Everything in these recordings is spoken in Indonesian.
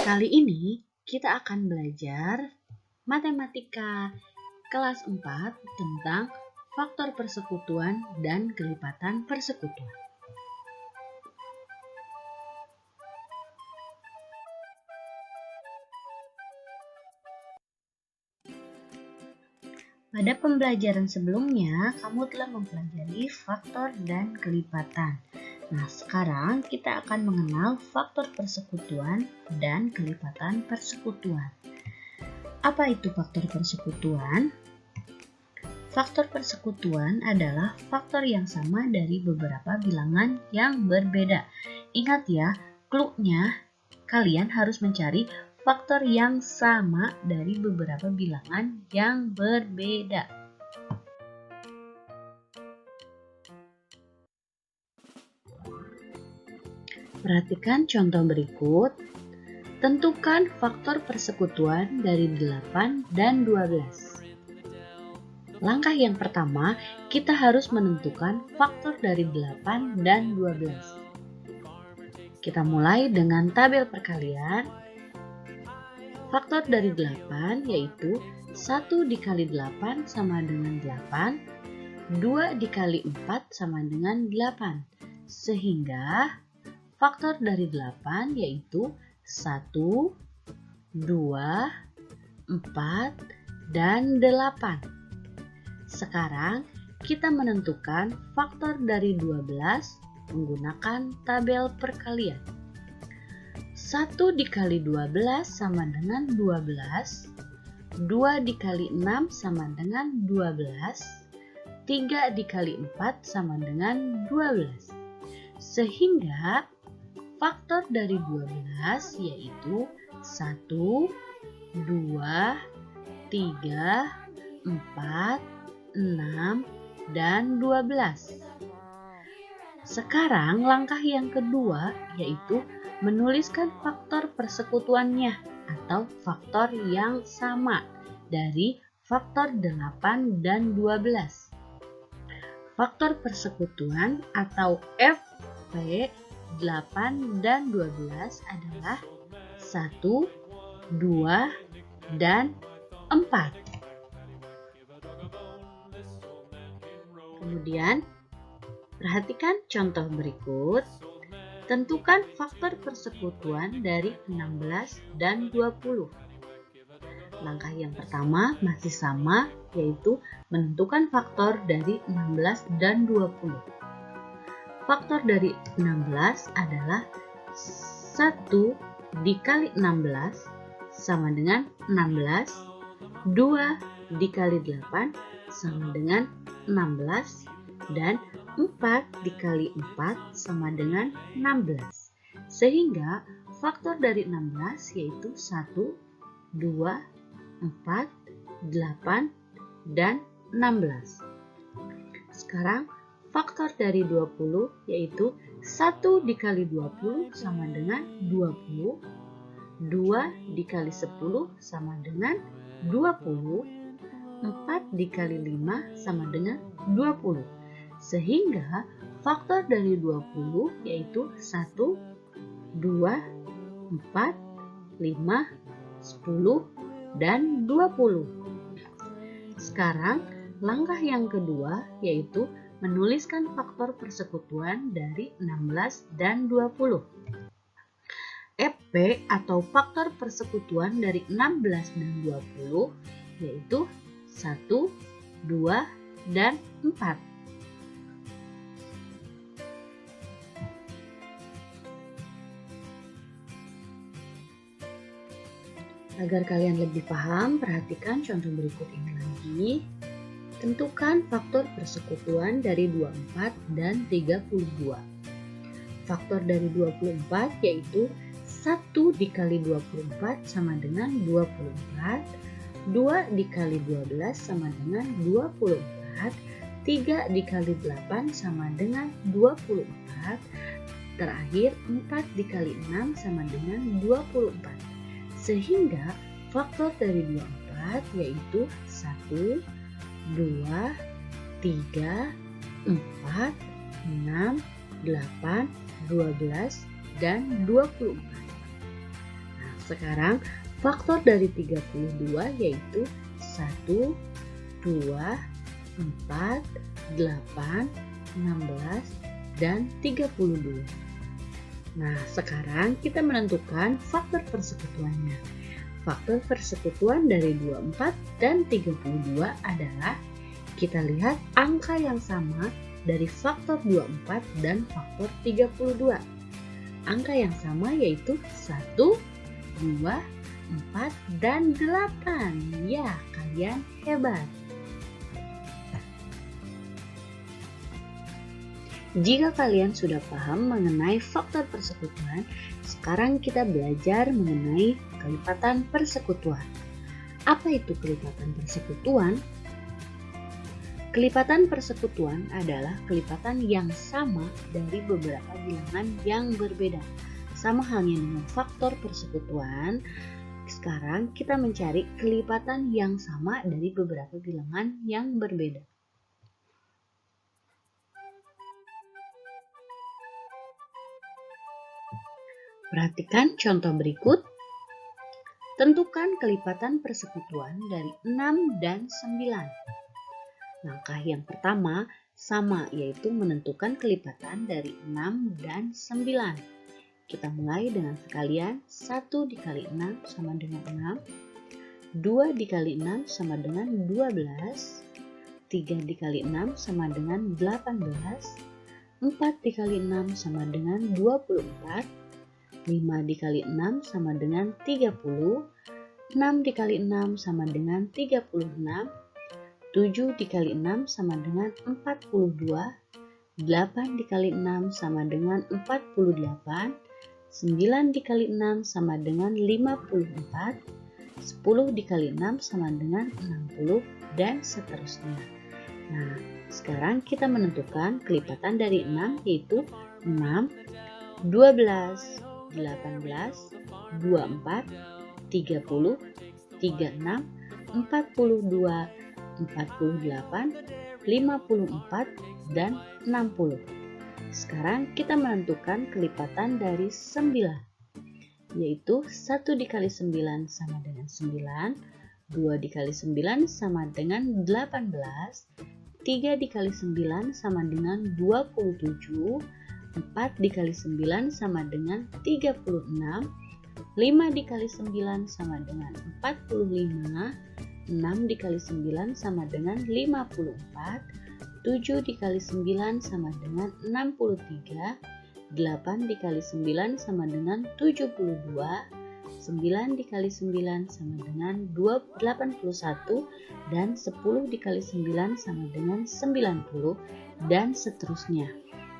Kali ini kita akan belajar matematika kelas 4 tentang faktor persekutuan dan kelipatan persekutuan. Pada pembelajaran sebelumnya, kamu telah mempelajari faktor dan kelipatan. Nah, sekarang kita akan mengenal faktor persekutuan dan kelipatan persekutuan. Apa itu faktor persekutuan? Faktor persekutuan adalah faktor yang sama dari beberapa bilangan yang berbeda. Ingat ya, clue-nya kalian harus mencari faktor yang sama dari beberapa bilangan yang berbeda. Perhatikan contoh berikut. Tentukan faktor persekutuan dari 8 dan 12. Langkah yang pertama, kita harus menentukan faktor dari 8 dan 12. Kita mulai dengan tabel perkalian. Faktor dari 8 yaitu 1 dikali 8 sama dengan 8, 2 dikali 4 sama dengan 8. Sehingga faktor dari 8 yaitu 1, 2, 4, dan 8. Sekarang kita menentukan faktor dari 12 menggunakan tabel perkalian. 1 dikali 12 sama dengan 12, 2 dikali 6 sama dengan 12, 3 dikali 4 sama dengan 12. Sehingga faktor dari 12 yaitu 1, 2, 3, 4, 6, dan 12. Sekarang langkah yang kedua yaitu menuliskan faktor persekutuannya atau faktor yang sama dari faktor 8 dan 12. Faktor persekutuan atau FP 8 dan 12 adalah 1, 2, dan 4. Kemudian, perhatikan contoh berikut. Tentukan faktor persekutuan dari 16 dan 20. Langkah yang pertama masih sama, yaitu menentukan faktor dari 16 dan 20. Faktor dari 16 adalah 1 dikali 16 sama dengan 16, 2 dikali 8 sama dengan 16, dan 4 dikali 4 sama dengan 16. Sehingga faktor dari 16 yaitu 1, 2, 4, 8, dan 16. Sekarang faktor dari 20 yaitu 1 dikali 20 sama dengan 20, 2 dikali 10 sama dengan 20, 4 dikali 5 sama dengan 20. Sehingga faktor dari 20 yaitu 1, 2, 4, 5, 10, dan 20. Sekarang langkah yang kedua yaitu menuliskan faktor persekutuan dari 16 dan 20. FP atau faktor persekutuan dari 16 dan 20 yaitu 1, 2, dan 4. Agar kalian lebih paham, perhatikan contoh berikut ini lagi. Tentukan faktor persekutuan dari 24 dan 32. Faktor dari 24 yaitu 1 dikali 24 sama dengan 24, 2 dikali 12 sama dengan 24, 3 dikali 8 sama dengan 24, terakhir 4 dikali 6 sama dengan 24. Sehingga faktor dari 24 yaitu 1, 2, 3, 4, 6, 8, 12, dan 24. Nah, sekarang faktor dari 32 yaitu 1, 2, 4, 8, 16, dan 32. Nah, sekarang kita menentukan faktor persekutuannya. Faktor persekutuan dari 24 dan 32 adalah, kita lihat angka yang sama dari faktor 24 dan faktor 32. Angka yang sama yaitu 1, 2, 4, dan 8. Ya, kalian hebat. Jika kalian sudah paham mengenai faktor persekutuan, sekarang kita belajar mengenai kelipatan persekutuan. Apa itu kelipatan persekutuan? Kelipatan persekutuan adalah kelipatan yang sama dari beberapa bilangan yang berbeda. Sama halnya dengan faktor persekutuan, sekarang kita mencari kelipatan yang sama dari beberapa bilangan yang berbeda. Perhatikan contoh berikut. Tentukan kelipatan persekutuan dari 6 dan 9. Langkah yang pertama sama, yaitu menentukan kelipatan dari 6 dan 9. Kita mulai dengan sekalian 1 dikali 6 sama dengan 6, 2 dikali 6 sama dengan 12, 3 dikali 6 sama dengan 18, 4 dikali 6 sama dengan 24, 5 dikali 6 sama dengan 30, 6 dikali 6 sama dengan 36, 7 dikali 6 sama dengan 42, 8 dikali 6 sama dengan 48, 9 dikali 6 sama dengan 54, 10 dikali 6 sama dengan 60, dan seterusnya. Nah, sekarang kita menentukan kelipatan dari 6 yaitu 6, 12, 18, 24, 30, 36, 42, 48, 54, dan 60. Sekarang kita menentukan kelipatan dari 9, yaitu 1 dikali 9 sama dengan 9, 2 dikali 9 sama dengan 18, 3 dikali 9 sama dengan 27, 4 dikali 9 sama dengan 36, 5 dikali 9 sama dengan 45, 6 dikali 9 sama dengan 54, 7 dikali 9 sama dengan 63, 8 dikali 9 sama dengan 72, 9 dikali 9 sama dengan 81, dan 10 dikali 9 sama dengan 90, dan seterusnya.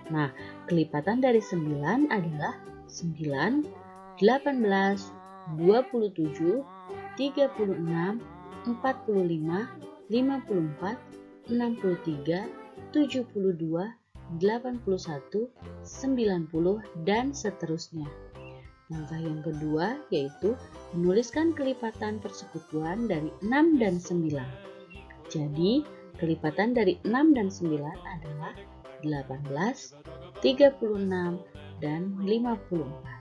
Nah, kelipatan dari 9 adalah 9, 18, 27, 36, 45, 54, 63, 72, 81, 90, dan seterusnya. Langkah yang kedua yaitu menuliskan kelipatan persekutuan dari 6 dan 9. Jadi, kelipatan dari 6 dan 9 adalah 18, 36, dan 54.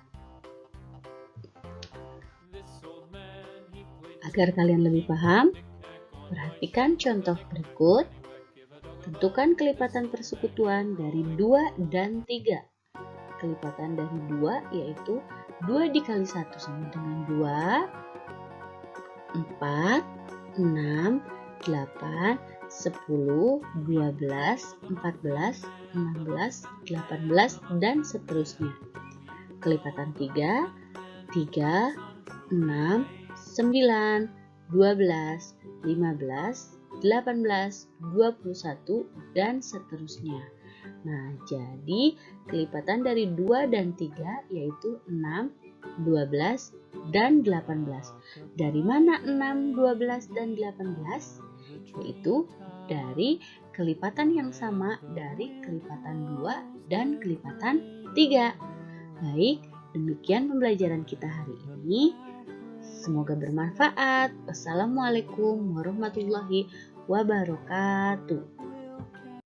Agar kalian lebih paham, perhatikan contoh berikut. Tentukan kelipatan persekutuan dari 2 dan 3. Kelipatan dari 2 yaitu 2 dikali 1 sama dengan 2, 4, 6, 8, 10, 12, 14, 16, 18, dan seterusnya. Kelipatan 3, 3, 6, 9, 12, 15, 18, 21, dan seterusnya. Nah, jadi kelipatan dari 2 dan 3 yaitu 6, 12, dan 18. Dari mana 6, 12, dan 18? Yaitu dari kelipatan yang sama dari kelipatan 2 dan kelipatan 3. Baik, demikian pembelajaran kita hari ini. Semoga bermanfaat. Wassalamualaikum warahmatullahi wabarakatuh.